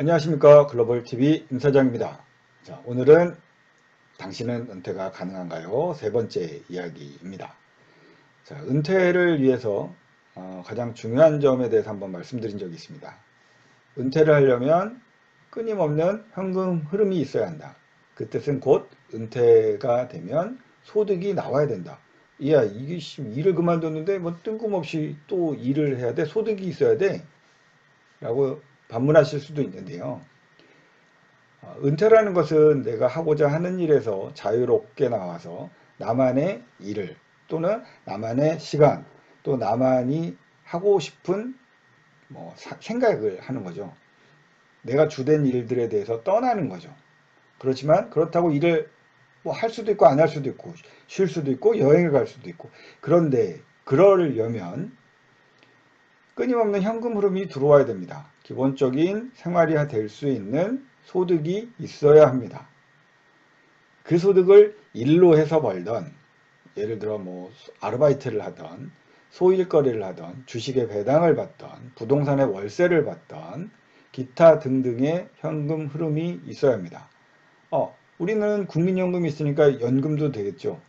안녕하십니까. 글로벌TV 임사장입니다. 자, 오늘은 당신은 은퇴가 가능한가요? 세 번째 이야기입니다. 자, 은퇴를 위해서 가장 중요한 점에 대해서 한번 말씀드린 적이 있습니다. 은퇴를 하려면 끊임없는 현금 흐름이 있어야 한다. 그 뜻은 곧 은퇴가 되면 소득이 나와야 된다. 이야, 이게 일을 그만뒀는데 뭐 뜬금없이 또 일을 해야 돼? 소득이 있어야 돼? 라고 반문하실 수도 있는데요. 은퇴라는 것은 내가 하고자 하는 일에서 자유롭게 나와서 나만의 일을 또는 나만의 시간 또 나만이 하고 싶은 생각을 하는 거죠. 내가 주된 일들에 대해서 떠나는 거죠. 그렇지만 그렇다고 일을 할 수도 있고 안 할 수도 있고 쉴 수도 있고 여행을 갈 수도 있고, 그런데 그러려면 끊임없는 현금 흐름이 들어와야 됩니다. 기본적인 생활이 될 수 있는 소득이 있어야 합니다. 그 소득을 일로 해서 벌던, 예를 들어 아르바이트를 하던, 소일거리를 하던, 주식의 배당을 받던, 부동산의 월세를 받던, 기타 등등의 현금 흐름이 있어야 합니다. 우리는 국민연금이 있으니까 연금도 되겠죠.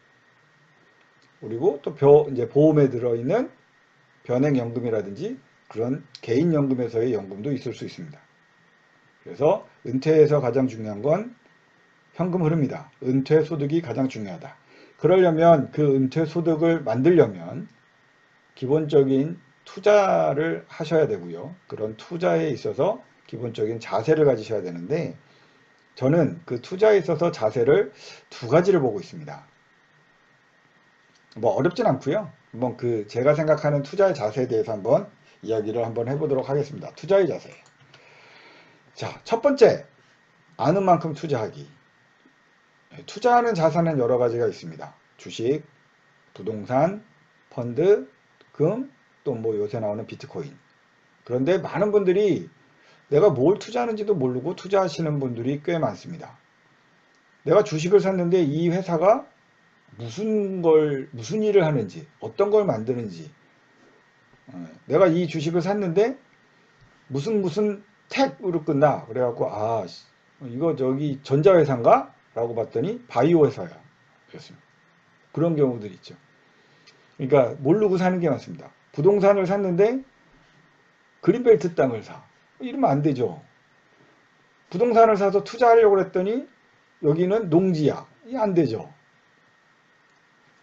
그리고 또 이제 보험에 들어있는 변액연금이라든지 그런 개인연금에서의 연금도 있을 수 있습니다. 그래서 은퇴에서 가장 중요한 건 현금 흐름이다. 은퇴 소득이 가장 중요하다. 그러려면 그 은퇴 소득을 만들려면 기본적인 투자를 하셔야 되고요. 그런 투자에 있어서 기본적인 자세를 가지셔야 되는데, 저는 그 투자에 있어서 자세를 두 가지를 보고 있습니다. 어렵진 않고요. 제가 생각하는 투자의 자세에 대해서 한번 이야기를 한번 해보도록 하겠습니다. 투자의 자세. 자, 첫 번째, 아는 만큼 투자하기. 투자하는 자산은 여러 가지가 있습니다. 주식, 부동산, 펀드, 금, 또 요새 나오는 비트코인. 그런데 많은 분들이 내가 뭘 투자하는지도 모르고 투자하시는 분들이 꽤 많습니다. 내가 주식을 샀는데 이 회사가 무슨 일을 하는지, 어떤 걸 만드는지, 내가 이 주식을 샀는데 무슨 택으로 끝나. 그래갖고, 이거 저기 전자회사인가? 라고 봤더니 바이오 회사야. 그렇습니다. 그런 경우들이 있죠. 그러니까 모르고 사는 게 많습니다. 부동산을 샀는데 그린벨트 땅을 사. 이러면 안 되죠. 부동산을 사서 투자하려고 했더니 여기는 농지야. 이게 안 되죠.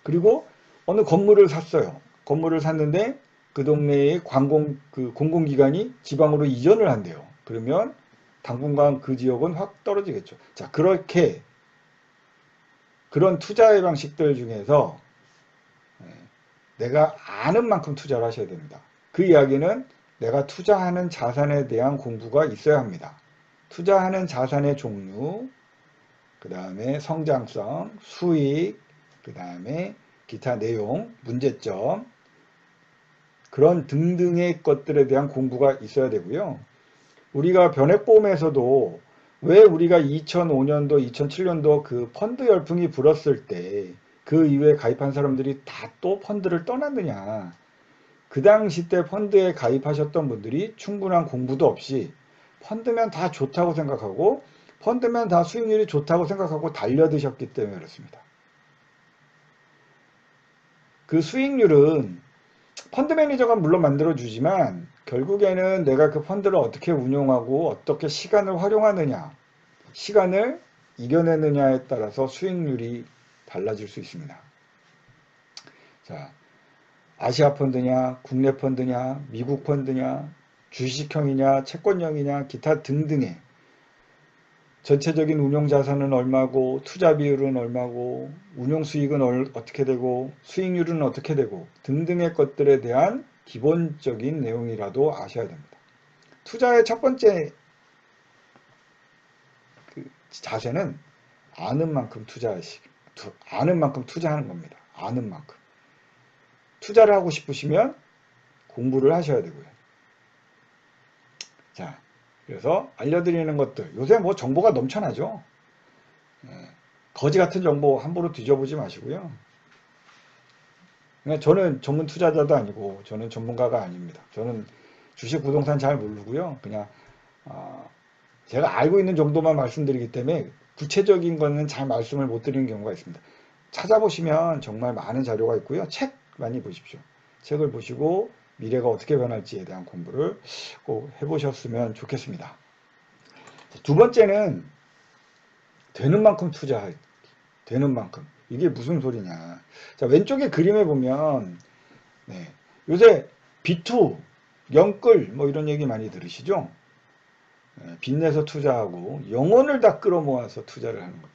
그리고 어느 건물을 샀어요. 건물을 샀는데 그 동네의 공공기관이 지방으로 이전을 한대요. 그러면 당분간 그 지역은 확 떨어지겠죠. 자, 그런 투자의 방식들 중에서 내가 아는 만큼 투자를 하셔야 됩니다. 그 이야기는 내가 투자하는 자산에 대한 공부가 있어야 합니다. 투자하는 자산의 종류, 그 다음에 성장성, 수익, 그 다음에 기타 내용, 문제점, 그런 등등의 것들에 대한 공부가 있어야 되고요. 우리가 변액보험에서도 왜 우리가 2005년도, 2007년도 그 펀드 열풍이 불었을 때 그 이후에 가입한 사람들이 다 또 펀드를 떠났느냐. 그 당시 때 펀드에 가입하셨던 분들이 충분한 공부도 없이 펀드면 다 좋다고 생각하고 펀드면 다 수익률이 좋다고 생각하고 달려드셨기 때문에 그렇습니다. 그 수익률은 펀드 매니저가 물론 만들어주지만 결국에는 내가 그 펀드를 어떻게 운용하고 어떻게 시간을 활용하느냐, 시간을 이겨내느냐에 따라서 수익률이 달라질 수 있습니다. 자, 아시아 펀드냐, 국내 펀드냐, 미국 펀드냐, 주식형이냐, 채권형이냐, 기타 등등의 전체적인 운용자산은 얼마고, 투자 비율은 얼마고, 운용수익은 어떻게 되고, 수익률은 어떻게 되고 등등의 것들에 대한 기본적인 내용이라도 아셔야 됩니다. 투자의 첫 번째 자세는 아는 만큼 투자하는 겁니다. 아는 만큼. 투자를 하고 싶으시면 공부를 하셔야 되고요. 자, 그래서 알려드리는 것들, 요새 정보가 넘쳐나죠. 거지 같은 정보 함부로 뒤져보지 마시고요. 저는 전문 투자자도 아니고 저는 전문가가 아닙니다. 저는 주식 부동산 잘 모르고요. 그냥 제가 알고 있는 정도만 말씀드리기 때문에 구체적인 거는 잘 말씀을 못 드리는 경우가 있습니다. 찾아보시면 정말 많은 자료가 있고요. 책 많이 보십시오. 책을 보시고 미래가 어떻게 변할지에 대한 공부를 꼭 해보셨으면 좋겠습니다. 두 번째는 되는 만큼 투자하기. 되는 만큼. 이게 무슨 소리냐. 자, 왼쪽에 그림에 보면 네, 요새 B2, 영끌 뭐 이런 얘기 많이 들으시죠? 빚내서 투자하고 영혼을 다 끌어모아서 투자를 하는 겁니다.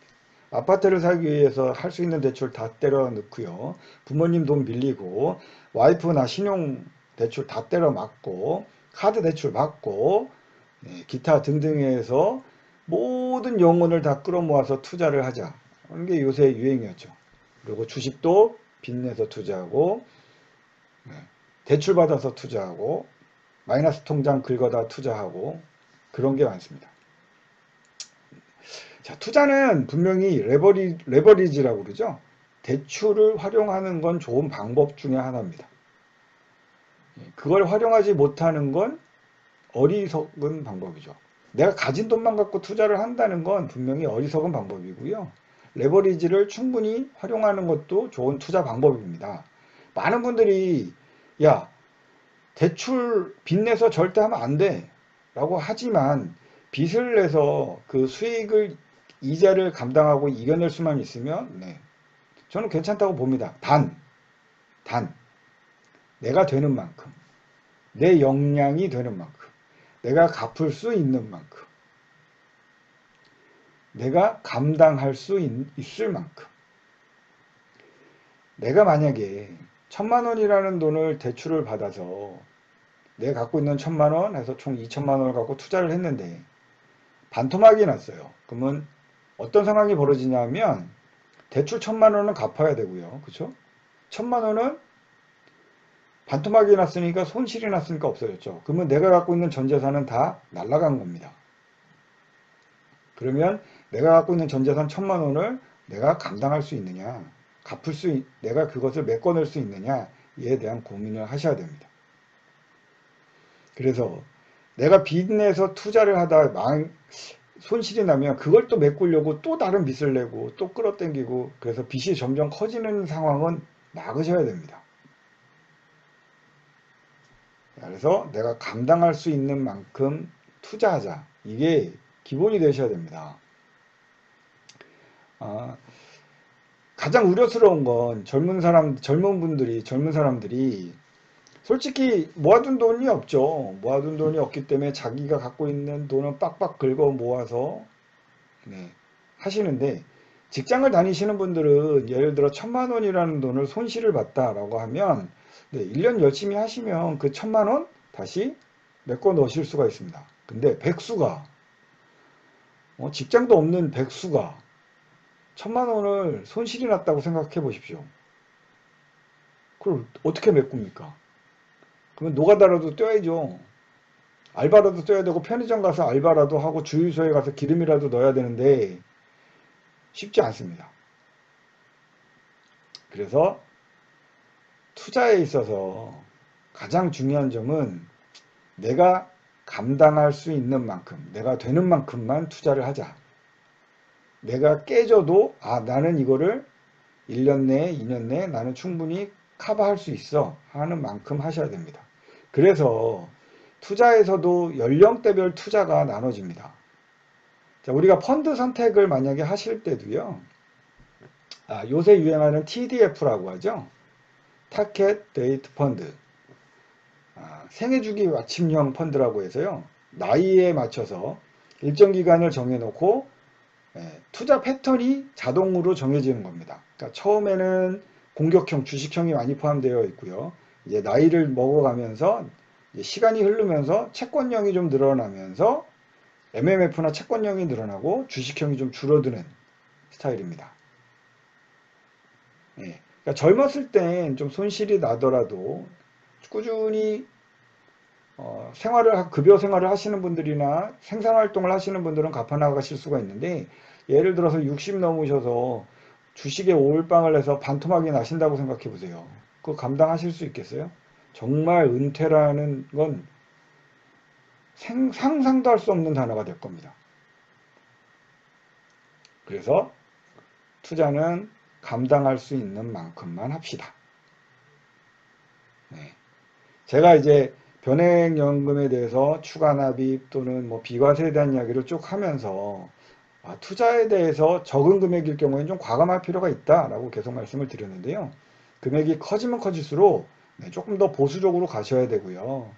아파트를 사기 위해서 할 수 있는 대출 다 때려 넣고요. 부모님 돈 빌리고 와이프나 신용 대출 다 때려 맞고 카드 대출 받고 기타 등등 해서 모든 영혼을 다 끌어모아서 투자를 하자. 그런 게 요새 유행이었죠. 그리고 주식도 빚내서 투자하고 대출 받아서 투자하고 마이너스 통장 긁어다 투자하고 그런 게 많습니다. 자, 투자는 분명히 레버리지라고 그러죠. 대출을 활용하는 건 좋은 방법 중에 하나입니다. 그걸 활용하지 못하는 건 어리석은 방법이죠. 내가 가진 돈만 갖고 투자를 한다는 건 분명히 어리석은 방법이고요. 레버리지를 충분히 활용하는 것도 좋은 투자 방법입니다. 많은 분들이 야, 대출 빚내서 절대 하면 안 돼 라고 하지만 빚을 내서 그 수익을 이자를 감당하고 이겨낼 수만 있으면 저는 괜찮다고 봅니다. 단 내가 되는 만큼 내 역량이 되는 만큼 내가 갚을 수 있는 만큼 내가 감당할 수 있을 만큼 내가 만약에 1,000만 원이라는 돈을 대출을 받아서 내가 갖고 있는 1,000만 원 해서 총 2,000만 원을 갖고 투자를 했는데 반토막이 났어요. 그러면 어떤 상황이 벌어지냐면 대출 1,000만 원은 갚아야 되고요. 그렇죠? 1,000만 원은 반토막이 났으니까 손실이 났으니까 없어졌죠. 그러면 내가 갖고 있는 전 재산은 다 날아간 겁니다. 그러면 내가 갖고 있는 전 재산 1,000만 원을 내가 감당할 수 있느냐, 내가 그것을 메꿔낼 수 있느냐에 대한 고민을 하셔야 됩니다. 그래서 내가 빚내서 투자를 하다 손실이 나면 그걸 또 메꾸려고 또 다른 빚을 내고 또 끌어당기고 그래서 빚이 점점 커지는 상황은 막으셔야 됩니다. 그래서 내가 감당할 수 있는 만큼 투자하자. 이게 기본이 되셔야 됩니다. 가장 우려스러운 건 젊은 사람들이 솔직히 모아둔 돈이 없죠. 모아둔 돈이 없기 때문에 자기가 갖고 있는 돈은 빡빡 긁어 모아서 하시는데 직장을 다니시는 분들은 예를 들어 1,000만 원이라는 돈을 손실을 봤다라고 하면 1년 열심히 하시면 그 1,000만 원 다시 메꿔 넣으실 수가 있습니다. 근데 백수가 직장도 없는 백수가 1,000만 원을 손실이 났다고 생각해 보십시오. 그걸 어떻게 메꿉니까? 그러면 노가다라도 뛰어야죠. 알바라도 뛰어야 되고 편의점 가서 알바라도 하고 주유소에 가서 기름이라도 넣어야 되는데 쉽지 않습니다. 그래서 투자에 있어서 가장 중요한 점은 내가 감당할 수 있는 만큼, 내가 되는 만큼만 투자를 하자. 내가 깨져도 나는 이거를 1년 내에 2년 내에 나는 충분히 커버할 수 있어 하는 만큼 하셔야 됩니다. 그래서 투자에서도 연령대별 투자가 나눠집니다. 자, 우리가 펀드 선택을 만약에 하실 때도요. 요새 유행하는 TDF라고 하죠. 타켓 데이트 펀드. 생애주기 맞춤형 펀드라고 해서요. 나이에 맞춰서 일정 기간을 정해놓고 투자 패턴이 자동으로 정해지는 겁니다. 그러니까 처음에는 공격형, 주식형이 많이 포함되어 있고요. 이제 나이를 먹어가면서 이제 시간이 흐르면서 채권형이 좀 늘어나면서 MMF나 채권형이 늘어나고 주식형이 좀 줄어드는 스타일입니다. 그러니까 젊었을 땐 좀 손실이 나더라도 꾸준히 급여 생활을 하시는 분들이나 생산활동을 하시는 분들은 갚아나가실 수가 있는데 예를 들어서 60 넘으셔서 주식에 올빵을 해서 반토막이 나신다고 생각해 보세요. 그거 감당하실 수 있겠어요? 정말 은퇴라는 건 상상도 할 수 없는 단어가 될 겁니다. 그래서 투자는 감당할 수 있는 만큼만 합시다. 네. 제가 이제 변액연금에 대해서 추가 납입 또는 뭐 비과세에 대한 이야기를 쭉 하면서 투자에 대해서 적은 금액일 경우에는 좀 과감할 필요가 있다라고 계속 말씀을 드렸는데요. 금액이 커지면 커질수록 조금 더 보수적으로 가셔야 되고요.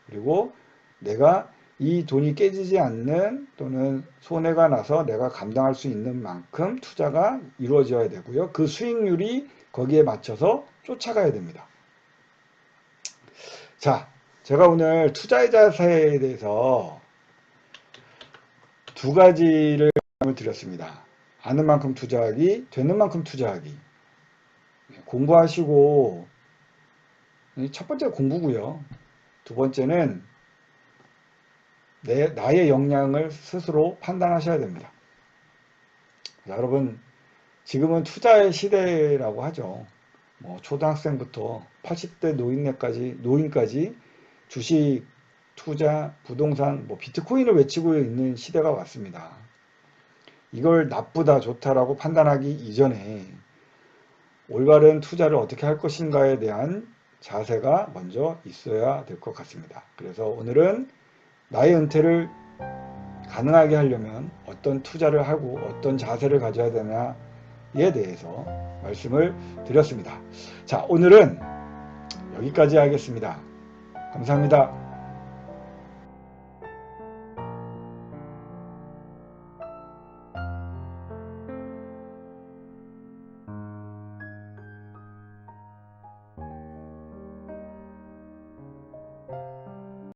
그리고 내가 이 돈이 깨지지 않는 또는 손해가 나서 내가 감당할 수 있는 만큼 투자가 이루어져야 되고요. 그 수익률이 거기에 맞춰서 쫓아가야 됩니다. 자, 제가 오늘 투자의 자세에 대해서 두 가지를 드렸습니다. 아는 만큼 투자하기, 되는 만큼 투자하기. 공부하시고, 첫 번째 공부고요. 두 번째는 나의 역량을 스스로 판단하셔야 됩니다. 자, 여러분, 지금은 투자의 시대라고 하죠. 뭐 초등학생부터 80대 노인까지 주식, 투자, 부동산, 뭐 비트코인을 외치고 있는 시대가 왔습니다. 이걸 나쁘다, 좋다라고 판단하기 이전에 올바른 투자를 어떻게 할 것인가에 대한 자세가 먼저 있어야 될 것 같습니다. 그래서 오늘은 나의 은퇴를 가능하게 하려면 어떤 투자를 하고 어떤 자세를 가져야 되냐에 대해서 말씀을 드렸습니다. 자, 오늘은 여기까지 하겠습니다. 감사합니다.